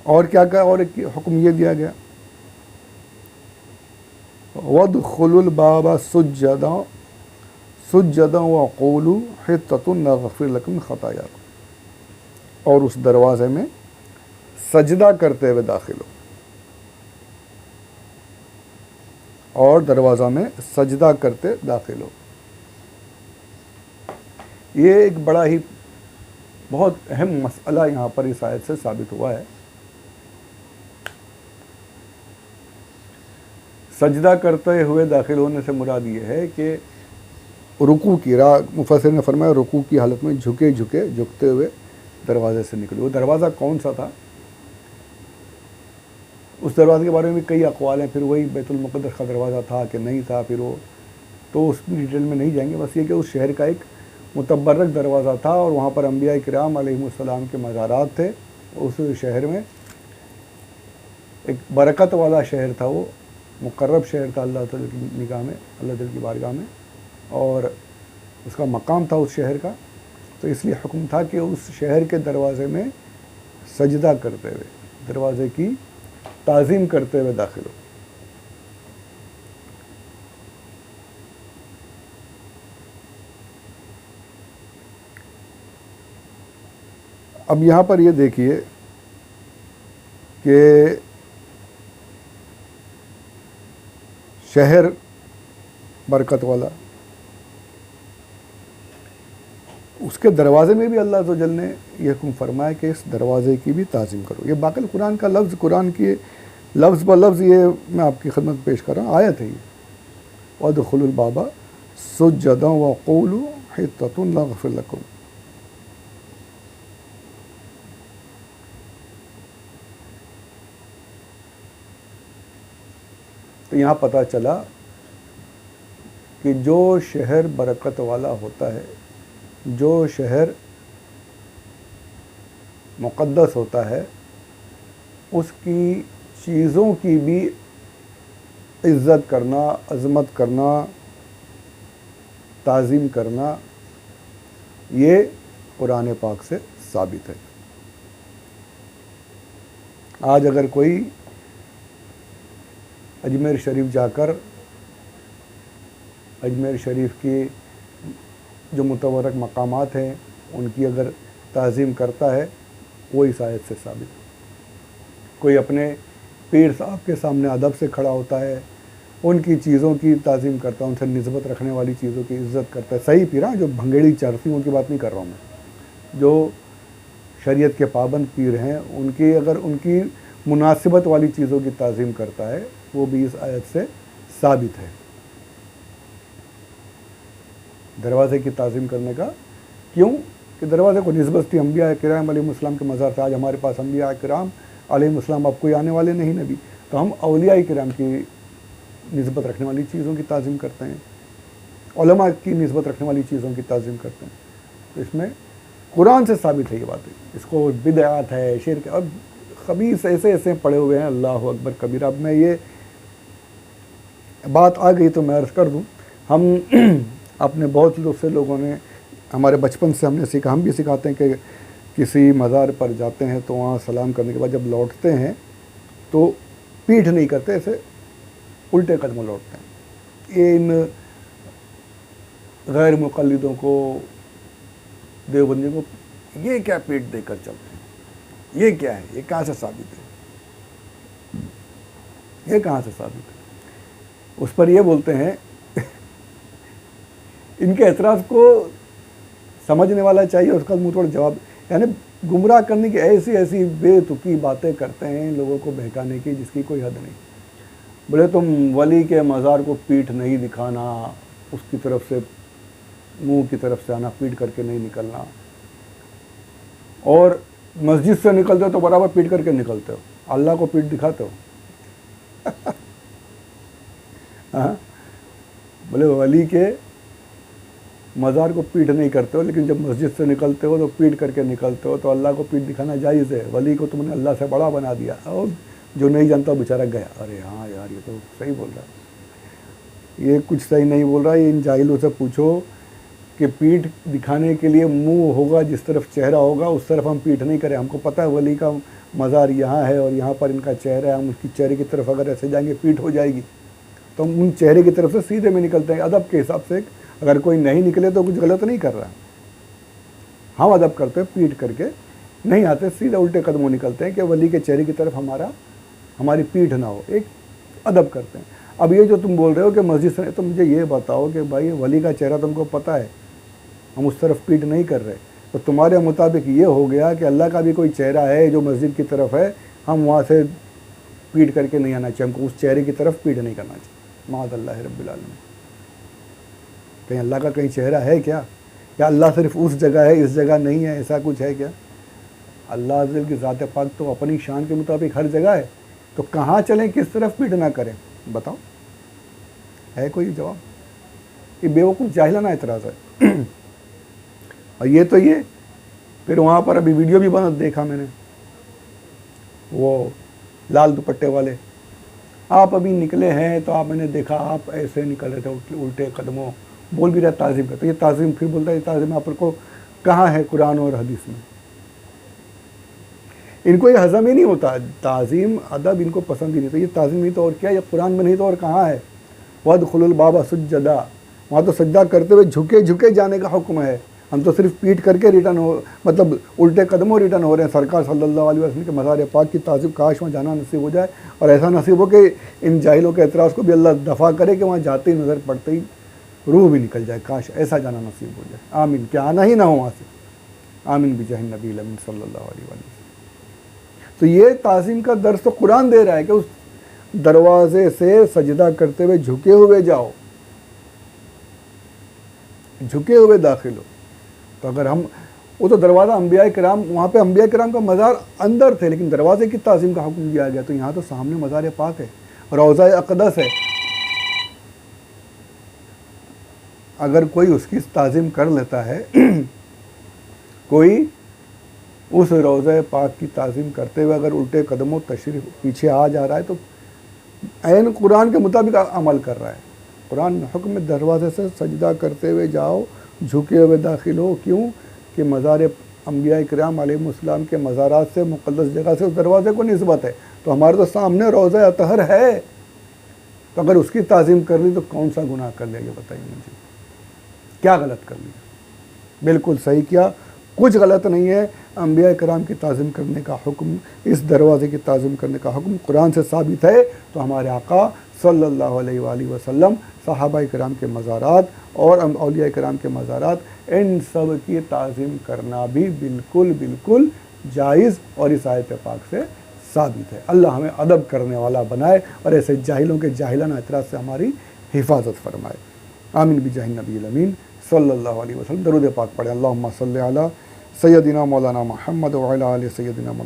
اور کیا کہا، اور ایک حکم یہ دیا گیا، وَادْخُلُوا الْبَابَ سُجَّدًا وَقُولُوا حِطَّةٌ نَغْفِرْ لَكُمْ مِنْ خَطَايَاكُمْ، اور اس دروازے میں سجدہ کرتے ہوئے داخل ہو، اور دروازہ میں سجدہ کرتے داخل ہو۔ یہ ایک بڑا ہی بہت اہم مسئلہ یہاں پر اس آیت سے ثابت ہوا ہے۔ سجدہ کرتے ہوئے داخل ہونے سے مراد یہ ہے کہ رکوع کی راہ، مفسر نے فرمایا رکوع کی حالت میں جھکتے ہوئے دروازے سے نکلے۔ وہ دروازہ کون سا تھا، اس دروازے کے بارے میں کئی اقوال ہیں، پھر وہی بیت المقدس کا دروازہ تھا کہ نہیں تھا، پھر وہ تو اس ڈیٹیل میں نہیں جائیں گے، بس یہ کہ اس شہر کا ایک متبرک دروازہ تھا، اور وہاں پر انبیاء کرام علیہم السلام کے مزارات تھے۔ اس شہر میں ایک برکت والا شہر تھا، وہ مقرب شہر تھا اللہ تعالی کی نگاہ میں، اللہ تعالی کی بارگاہ میں، اور اس کا مقام تھا اس شہر کا، تو اس لیے حکم تھا کہ اس شہر کے دروازے میں سجدہ کرتے ہوئے، دروازے کی تعظیم کرتے ہوئے داخل ہو۔ اب یہاں پر یہ دیکھیے کہ شہر برکت والا، اس کے دروازے میں بھی اللہ عز و جل نے یہ حکم فرمایا کہ اس دروازے کی بھی تعظیم کرو۔ یہ باقی قرآن کا لفظ، قرآن کی لفظ بہ لفظ یہ میں آپ کی خدمت پیش کر رہا ہوں، آیت ہے یہ، وَادْخُلُوا الْبَابَ سُجَّدًا وَقُولُوا حِطَّةٌ نَغْفِرْ لَكُمْ۔ تو یہاں پتہ چلا کہ جو شہر برکت والا ہوتا ہے، جو شہر مقدس ہوتا ہے، اس کی چیزوں کی بھی عزت کرنا، عظمت کرنا، تعظیم کرنا، یہ قرآن پاک سے ثابت ہے۔ آج اگر کوئی اجمیر شریف جا کر اجمیر شریف کی جو متبرک مقامات ہیں ان کی اگر تعظیم کرتا ہے، وہ اس آیت سے ثابت ہے۔ کوئی اپنے پیر صاحب کے سامنے ادب سے کھڑا ہوتا ہے، ان کی چیزوں کی تعظیم کرتا ہے، ان سے نسبت رکھنے والی چیزوں کی عزت کرتا ہے، صحیح پیرا، جو بھنگیڑی چرسی ان کی بات نہیں کر رہا ہوں میں، جو شریعت کے پابند پیر ہیں، ان کی اگر ان کی مناسبت والی چیزوں کی تعظیم کرتا ہے، وہ بھی اس آیت سے ثابت ہے۔ دروازے کی تعظیم کرنے کا کیوں کہ دروازے کو نسبت تھی انبیاء کرام علیہ السلام کے مزار سے۔ آج ہمارے پاس انبیاء کرام علیہ السلام اب کوئی آنے والے نہیں نبی، تو ہم اولیاء کرام کی نسبت رکھنے والی چیزوں کی تعظیم کرتے ہیں، علماء کی نسبت رکھنے والی چیزوں کی تعظیم کرتے ہیں۔ تو اس میں قرآن سے ثابت ہے یہ باتیں، اس کو بدعات ہے، شرک، اب خبیث ایسے پڑے ہوئے ہیں، اللہ اکبر کبیرہ۔ اب میں یہ بات آ گئی تو میں عرض کر دوں، ہم اپنے بہت سے لوگوں نے، ہمارے بچپن سے ہم نے سیکھا، ہم بھی سکھاتے ہیں کہ کسی مزار پر جاتے ہیں تو وہاں سلام کرنے کے بعد جب لوٹتے ہیں تو پیٹھ نہیں کرتے، ایسے الٹے قدم لوٹتے ہیں۔ یہ ان غیر مقلدوں کو، دیوبندیوں کو، یہ کیا پیٹ دے کر چلتے ہیں، یہ کیا ہے، یہ کہاں سے ثابت ہے، یہ کہاں سے ثابت ہے؟ اس پر یہ بولتے ہیں ان کے اعتراض کو سمجھنے والا چاہیے، اس کا منہ توڑ جواب، یعنی گمراہ کرنے کی ایسی بے تکی باتیں کرتے ہیں لوگوں کو بہکانے کی، جس کی کوئی حد نہیں۔ بولے تم ولی کے مزار کو پیٹھ نہیں دکھانا، اس کی طرف سے منہ کی طرف سے آنا، پیٹ کر کے نہیں نکلنا، اور مسجد سے نکلتے ہو تو برابر پیٹ کر کے نکلتے ہو، اللہ کو پیٹ دکھاتے ہو۔ ہاں، بولے ولی کے مزار کو پیٹ نہیں کرتے ہو، لیکن جب مسجد سے نکلتے ہو تو پیٹ کر کے نکلتے ہو، تو اللہ کو پیٹ دکھانا جائز ہے، ولی کو تم نے اللہ سے بڑا بنا دیا، اور جو نہیں جانتا بیچارہ گیا، ارے ہاں یار یہ تو صحیح بول رہا ہے، یہ کچھ صحیح نہیں بول رہا ہے۔ ان جاہلوں سے پوچھو کہ پीठ दिखाने के लिए मुंह होगा, जिस तरफ चेहरा होगा उस तरफ हम पीठ नहीं करें. हमको पता है वली का मज़ार यहाँ है और यहाँ पर इनका चेहरा है, हम उसकी चेहरे की तरफ अगर ऐसे जाएंगे पीठ हो जाएगी, तो हम उन चेहरे की तरफ से सीधे में निकलते हैं. अदब के हिसाब से अगर कोई नहीं निकले तो कुछ गलत नहीं कर रहा. हम अदब करते हैं पीठ करके, नहीं आते सीधे उल्टे कदमों निकलते हैं कि वली के चेहरे की तरफ हमारी पीठ ना हो, एक अदब करते हैं. अब ये जो तुम बोल रहे हो कि मस्जिद से, तो मुझे ये बताओ कि भाई वली का चेहरा तुमको पता है, हम उस तरफ पीठ नहीं कर रहे, तो तुम्हारे मुताबिक ये हो गया कि अल्लाह का भी कोई चेहरा है जो मस्जिद की तरफ है, हम वहाँ से पीठ करके नहीं आना चाहिए, हमको उस चेहरे की तरफ पीठ नहीं करना चाहिए. माअज़ल्लाह रब्बिल आलमीन. कहीं अल्लाह का कहीं चेहरा है क्या? या अल्लाह सिर्फ उस जगह है, इस जगह नहीं है, ऐसा कुछ है क्या? अल्लाह अज़्ज़ल की ज़ात पाक तो अपनी शान के मुताबिक हर जगह है, तो कहाँ चलें, किस तरफ पीठ ना करें, बताओ, है कोई जवाब? ये बेवकूफ़ जाहिलाना एतराज़ है. और ये फिर वहाँ पर अभी वीडियो भी बना देखा मैंने, वो लाल दुपट्टे वाले, आप अभी निकले हैं तो मैंने देखा आप ऐसे निकल रहे थे उल्टे कदमों, बोल भी रहा ताज़ीम का, तो ये ताज़ीम, फिर बोलता है ये ताज़ीम आप को कहाँ है कुरान और हदीस में? इनको ये हज़म ही नहीं होता, ताज़ीम अदब इनको पसंद ही नहीं. तो ये ताज़ीम नहीं तो और क्या, ये कुरान में नहीं तो और कहाँ है? वदखुलुल बाबा सुज्जदा, वहाँ तो सज्जा करते हुए झुके झुके जाने का हुक्म है. हम तो सिर्फ पीठ करके रिटर्न हो, मतलब उल्टे कदमों रिटर्न हो रहे हैं. सरकार सल्लल्लाहु अलैहि वसल्लम के मज़ार पाक की ताज़ीम, काश वहाँ जाना नसीब हो जाए, और ऐसा नसीब हो कि इन जाहिलों के एतराज़ को भी अल्लाह दफ़ा करे कि वहाँ जाते ही नज़र पड़ते ही रूह भी निकल जाए. काश ऐसा जाना नसीब हो जाए. आमीन. क्या आना ही ना हो वहाँ से. आमीन बिजाह नबी अमीन सल्लल्लाहु अलैहि वसल्लम. तो ये ताज़ीम का दर्स तो कुरान दे रहा है कि उस दरवाज़े से सजदा करते हुए झुके हुए जाओ, झुके हुए दाखिल हो. तो अगर हम, वो तो दरवाज़ा अंबिया किराम, वहाँ पे अंबिया किराम का मज़ार अंदर थे, लेकिन दरवाज़े की ताज़ीम का हुक्म दिया गया. तो यहाँ तो सामने मज़ार पाक है, रोज़ा अक़दस है. अगर कोई उसकी ताज़ीम कर लेता है, कोई उस रोज़ा पाक की ताज़ीम करते हुए अगर उल्टे कदमों तशरीफ़ पीछे आ जा रहा है, तो ऐन कुरान के मुताबिक अमल कर रहा है. कुरान हुक्म दरवाज़े से सजदा करते हुए जाओ, झुके हुए दाखिल हो. क्यों? कि मज़ार अंबिया किराम अलैहिमुस्सलाम के मज़ारात से, मुक़द्दस जगह से उस दरवाज़े को निस्बत है. तो हमारे तो सामने रोज़ा अतहर है, तो अगर उसकी ताज़ीम कर ली तो कौन सा गुनाह कर लिया, ये बताइए मुझे, क्या गलत कर लिया? बिल्कुल सही किया, कुछ गलत नहीं है. अंबिया किराम की ताज़ीम करने का हुक्म, इस दरवाज़े की ताज़ीम करने का हुक्म कुरान से साबित है. तो हमारे आका सल्लल्लाहु अलैहि वसल्लम, सहाबा किराम के मज़ारात और औलिया किराम के मज़ारात, इन सब की ताज़ीम करना भी बिल्कुल बिल्कुल जायज़ और इस आयत पाक से साबित है. अल्लाह हमें अदब करने वाला बनाए और ऐसे जाहिलों के जाहिलाना एतराज़ से हमारी हिफाजत फरमाए. आमीन बिजाह नबी अमीन सल्लल्लाहु अलैहि वसल्लम. दरूद पाक पढ़े. अल्लाहुम्मा सल्ली अला सय्यदिना मौलाना मुहम्मद व अला आलि सय्यदिना